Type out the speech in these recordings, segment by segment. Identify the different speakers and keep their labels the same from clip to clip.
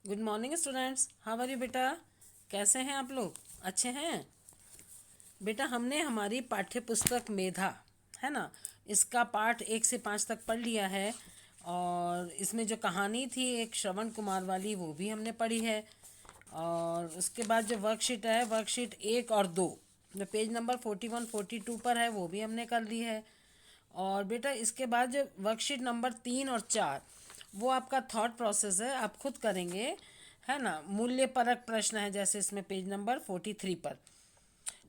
Speaker 1: Good morning students, how are you बेटा। कैसे हैं आप लोग? अच्छे हैं बेटा। हमने हमारी पाठ्य पुस्तक मेधा, है ना, इसका पाठ 1 से 5 तक पढ़ लिया है। और इसमें जो कहानी थी एक श्रवण कुमार वाली, वो भी हमने पढ़ी है। और उसके बाद जो वर्कशीट है, वर्कशीट 1 और 2 जो पेज नंबर 41 42 पर है, वो भी हमने कर ली है। और बेटा इसके बाद जो वर्कशीट नंबर 3 और 4, वो आपका थॉट प्रोसेस है, आप खुद करेंगे, है ना। मूल्य परक प्रश्न है, जैसे इसमें पेज नंबर 43 पर,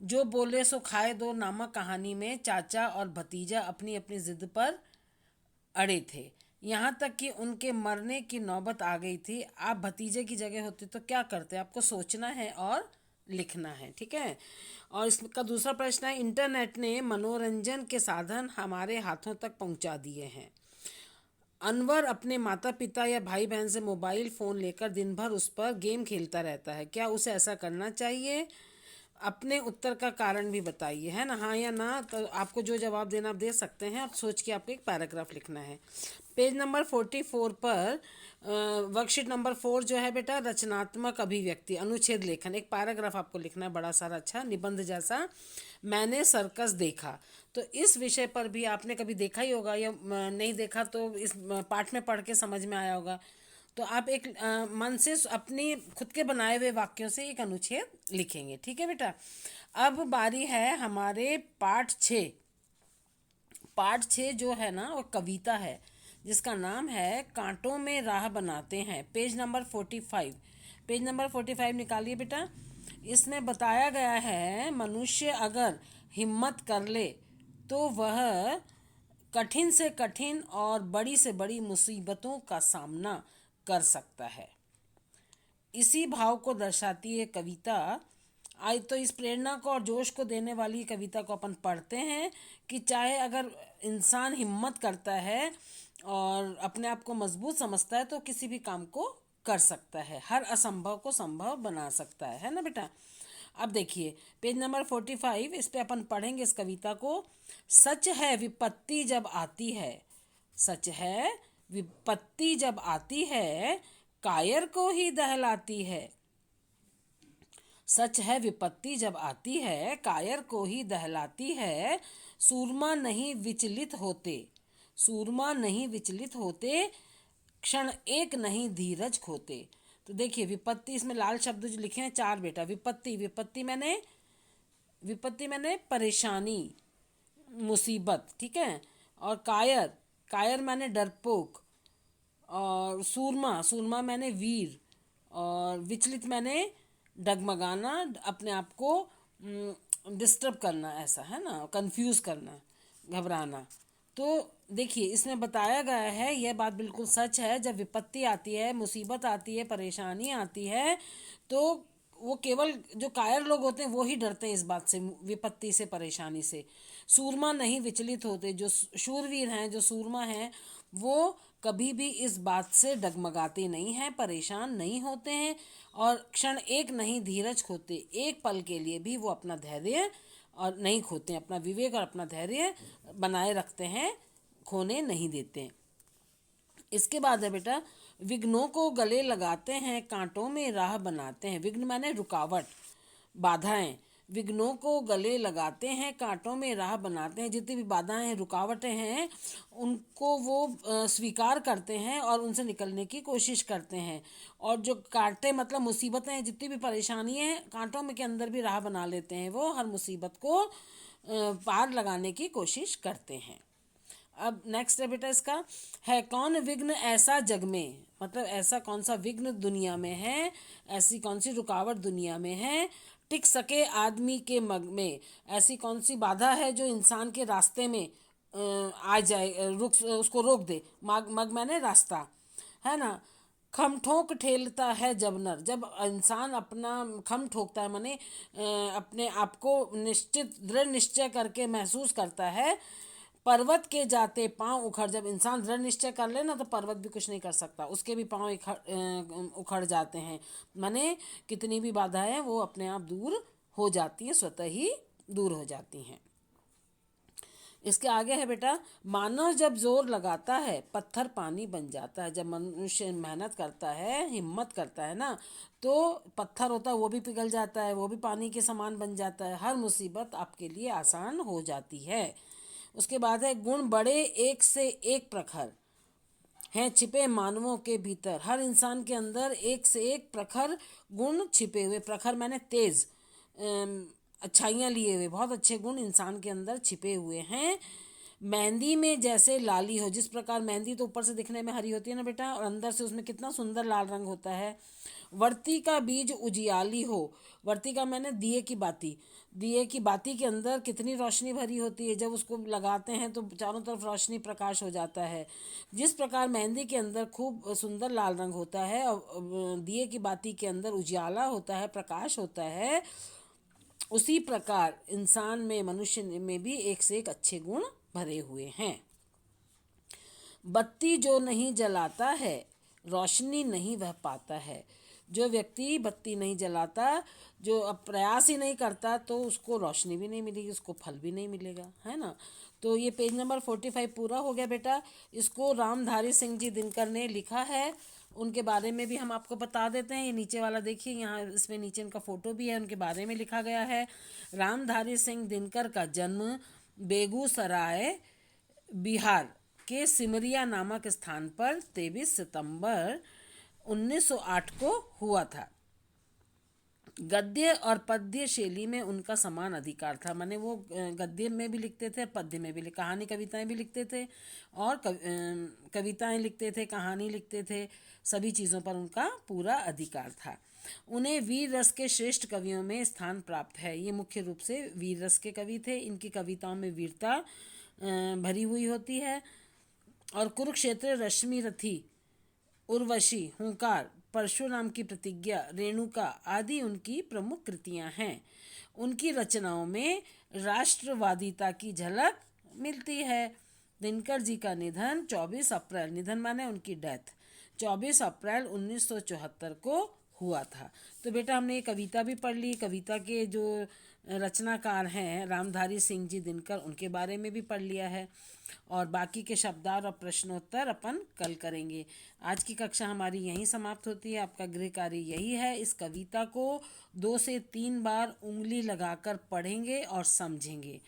Speaker 1: जो बोले सो खाए दो नामक कहानी में चाचा और भतीजा अपनी अपनी जिद पर अड़े थे, यहाँ तक कि उनके मरने की नौबत आ गई थी। आप भतीजे की जगह होते तो क्या करते? आपको सोचना है और लिखना है, ठीक है। और इसका दूसरा प्रश्न है, इंटरनेट ने मनोरंजन के साधन हमारे हाथों तक पहुंचा दिए हैं। अनवर अपने माता पिता या भाई बहन से मोबाइल फ़ोन लेकर दिन भर उस पर गेम खेलता रहता है, क्या उसे ऐसा करना चाहिए? अपने उत्तर का कारण भी बताइए, है ना, हाँ या ना। तो आपको जो जवाब देना आप दे सकते हैं, आप सोच के आपको एक पैराग्राफ लिखना है। पेज नंबर 44 पर वर्कशीट नंबर 4 जो है बेटा, रचनात्मक अभिव्यक्ति अनुच्छेद लेखन, एक पैराग्राफ आपको लिखना है बड़ा सारा, अच्छा निबंध जैसा। मैंने सर्कस देखा, तो इस विषय पर भी आपने कभी देखा ही होगा, या नहीं देखा तो इस पाठ में पढ़ के समझ में आया होगा। तो आप एक मन से अपनी खुद के बनाए हुए वाक्यों से एक अनुच्छेद लिखेंगे, ठीक है बेटा। अब बारी है हमारे पाठ 6। पाठ 6 जो है ना, वो कविता है जिसका नाम है कांटों में राह बनाते हैं, पेज नंबर 45। पेज नंबर 45 निकालिए बेटा। इसमें बताया गया है, मनुष्य अगर हिम्मत कर ले तो वह कठिन से कठिन और बड़ी से बड़ी मुसीबतों का सामना कर सकता है। इसी भाव को दर्शाती है कविता। आज तो इस प्रेरणा को और जोश को देने वाली कविता को अपन पढ़ते हैं कि चाहे अगर इंसान हिम्मत करता है और अपने आप को मजबूत समझता है तो किसी भी काम को कर सकता है, हर असंभव को संभव बना सकता है ना बेटा। अब देखिए पेज नंबर 45, इस पे अपन पढ़ेंगे इस कविता को। सच है विपत्ति जब आती है, सच है विपत्ति जब आती है, कायर को ही दहलाती है। सच है विपत्ति जब आती है, कायर को ही दहलाती है। सूरमा नहीं विचलित होते, सूरमा नहीं विचलित होते, क्षण एक नहीं धीरज खोते। तो देखिए विपत्ति, इसमें लाल शब्द जो लिखे हैं 4 बेटा। विपत्ति, विपत्ति मैंने परेशानी, मुसीबत, ठीक है। और कायर, कायर मैंने डरपोक। और सूरमा, सूरमा मैंने वीर। और विचलित मैंने डगमगाना, अपने आप को डिस्टर्ब करना, ऐसा है ना, कंफ्यूज करना, घबराना। तो देखिए इसमें बताया गया है, यह बात बिल्कुल सच है, जब विपत्ति आती है, मुसीबत आती है, परेशानी आती है, तो वो केवल जो कायर लोग होते हैं वो ही डरते हैं इस बात से, विपत्ति से, परेशानी से। सूरमा नहीं विचलित होते, जो शूरवीर हैं, जो सूरमा हैं, वो कभी भी इस बात से डगमगाते नहीं हैं, परेशान नहीं होते हैं। और क्षण एक नहीं धीरज खोते, एक पल के लिए भी वो अपना धैर्य और नहीं खोते हैं, अपना विवेक और अपना धैर्य बनाए रखते हैं, खोने नहीं देते हैं। इसके बाद है बेटा, विघ्नों को गले लगाते हैं, कांटों में राह बनाते हैं। विघ्न माने रुकावट, बाधाएं। विघ्नों को गले लगाते हैं, कांटों में राह बनाते हैं। जितनी भी बाधाएं हैं, रुकावटें हैं, उनको वो स्वीकार करते हैं और उनसे निकलने की कोशिश करते हैं। और जो कांटे मतलब मुसीबतें हैं, जितनी भी परेशानियां हैं, कांटों में के अंदर भी राह बना लेते हैं, वो हर मुसीबत को पार लगाने की कोशिश करते हैं। अब नेक्स्ट है बेटा इसका, है कौन विघ्न ऐसा जग में, मतलब ऐसा कौन सा विघ्न दुनिया में है, ऐसी कौन सी रुकावट दुनिया में है, टिक सके आदमी के मग में, ऐसी कौन सी बाधा है जो इंसान के रास्ते में आ जाए, रुक उसको रोक दे। मग, मग मैंने रास्ता, है ना। खम ठोक ठेलता है जब नर, जब इंसान अपना खम ठोकता है, माने अपने आप को निश्चित दृढ़ निश्चय करके महसूस करता है। पर्वत के जाते पांव उखड़, जब इंसान दृढ़ निश्चय कर ले ना, तो पर्वत भी कुछ नहीं कर सकता, उसके भी पांव उखड़ जाते हैं। माने कितनी भी बाधाएं हैं वो अपने आप दूर हो जाती हैं, स्वतः ही दूर हो जाती हैं। इसके आगे है बेटा, मानव जब जोर लगाता है पत्थर पानी बन जाता है। जब मनुष्य मेहनत करता है, हिम्मत करता है ना, तो पत्थर होता है वो भी पिघल जाता है, वो भी पानी के समान बन जाता है। हर मुसीबत आपके लिए आसान हो जाती है। उसके बाद है, गुण बड़े एक से एक प्रखर हैं छिपे मानवों के भीतर। हर इंसान के अंदर एक से एक प्रखर गुण छिपे हुए, प्रखर मैंने तेज, अच्छाइयाँ लिए हुए बहुत अच्छे गुण इंसान के अंदर छिपे हुए हैं। मेहंदी में जैसे लाली हो, जिस प्रकार मेहंदी तो ऊपर से दिखने में हरी होती है ना बेटा, और अंदर से उसमें कितना सुंदर लाल रंग होता है। वर्ती का बीज उजियाली हो, वर्ती का मैंने दिए की बाती, दिए की बाती के अंदर कितनी रोशनी भरी होती है, जब उसको लगाते हैं तो चारों तरफ रोशनी प्रकाश हो जाता है। जिस प्रकार मेहंदी के अंदर खूब सुंदर लाल रंग होता है और दिए की बाती के अंदर उजाला होता है, प्रकाश होता है, उसी प्रकार इंसान में, मनुष्य में भी एक से एक अच्छे गुण भरे हुए हैं। बत्ती जो नहीं जलाता है रोशनी नहीं वह पाता है। जो व्यक्ति बत्ती नहीं जलाता, जो अब प्रयास ही नहीं करता, तो उसको रोशनी भी नहीं मिलेगी, उसको फल भी नहीं मिलेगा, है ना। तो ये पेज नंबर 45 पूरा हो गया बेटा। इसको रामधारी सिंह जी दिनकर ने लिखा है, उनके बारे में भी हम आपको बता देते हैं। ये नीचे वाला देखिए, यहाँ इसमें नीचे उनका फोटो भी है, उनके बारे में लिखा गया है। रामधारी सिंह दिनकर का जन्म बेगूसराय बिहार के सिमरिया नामक स्थान पर 23 सितंबर 1908 को हुआ था। गद्य और पद्य शैली में उनका समान अधिकार था, माने वो गद्य में भी लिखते थे, पद्य में भी, कहानी कविताएं भी लिखते थे, और कविताएं लिखते थे, कहानी लिखते थे, सभी चीज़ों पर उनका पूरा अधिकार था। उन्हें वीर रस के श्रेष्ठ कवियों में स्थान प्राप्त है। ये मुख्य रूप से वीर रस के कवि थे। इनकी कविताओं में वीरता भरी हुई होती है। और कुरुक्षेत्र, रश्मि रथी, उर्वशी, हुंकार, परशुराम की प्रतिज्ञा, रेणुका आदि उनकी प्रमुख कृतियां हैं। उनकी रचनाओं में राष्ट्रवादिता की झलक मिलती है। दिनकर जी का निधन 24 अप्रैल, निधन माने उनकी डेथ, 24 अप्रैल 1974 को हुआ था। तो बेटा हमने ये कविता भी पढ़ ली। कविता के जो रचनाकार हैं रामधारी सिंह जी दिनकर, उनके बारे में भी पढ़ लिया है। और बाकी के शब्दार्थ और प्रश्नोत्तर अपन कल करेंगे। आज की कक्षा हमारी यहीं समाप्त होती है। आपका गृह कार्य यही है, इस कविता को 2 से 3 बार उंगली लगाकर पढ़ेंगे और समझेंगे,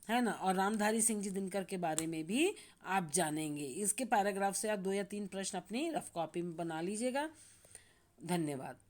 Speaker 1: है ना। और रामधारी सिंह जी दिनकर के बारे में भी आप जानेंगे। इसके पैराग्राफ से आप 2 या 3 प्रश्न अपनी रफ कॉपी में बना लीजिएगा। धन्यवाद।